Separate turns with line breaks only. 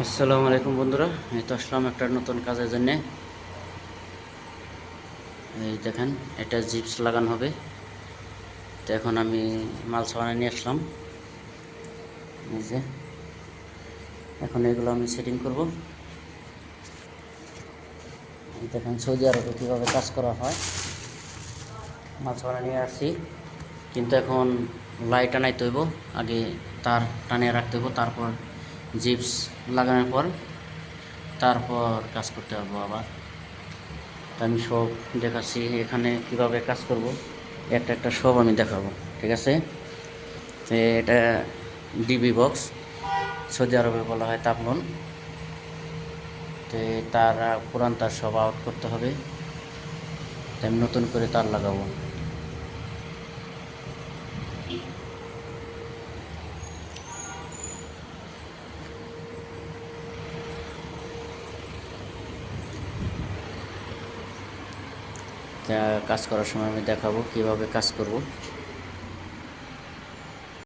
আসসালামু আলাইকুম বন্ধুরা, এই তো আসলাম একটা নতুন কাজের জন্য। এই দেখেন, এটা জিপস লাগানো হবে। তো এখন আমি মাল সামানা নিয়ে আসলাম। এই যে এখন এগুলো আমি সেটিং করব। এই দেখেন সৌদি আরবে কীভাবে কাজ করা হয়। মাল সামানা নিয়ে আসছি, কিন্তু এখন লাইট আনাইতে হইব। আগে তার টানিয়ে রাখতে হইব, তারপর জিপস লাগানোর পর তারপর কাজ করতে হবে আবার। আমি সব দেখাচ্ছি এখানে কিভাবে কাজ করব, একটা একটা সব আমি দেখাবো, ঠিক আছে? তো এটা ডিবি বক্স, সৌদি আরবে বলা হয় তাপলন। তো তার পুরান তার সব আউট করতে হবে, তাই আমি নতুন করে তার লাগাবো। তা কাজ করার সময় আমি দেখাবো কিভাবে কাজ করব।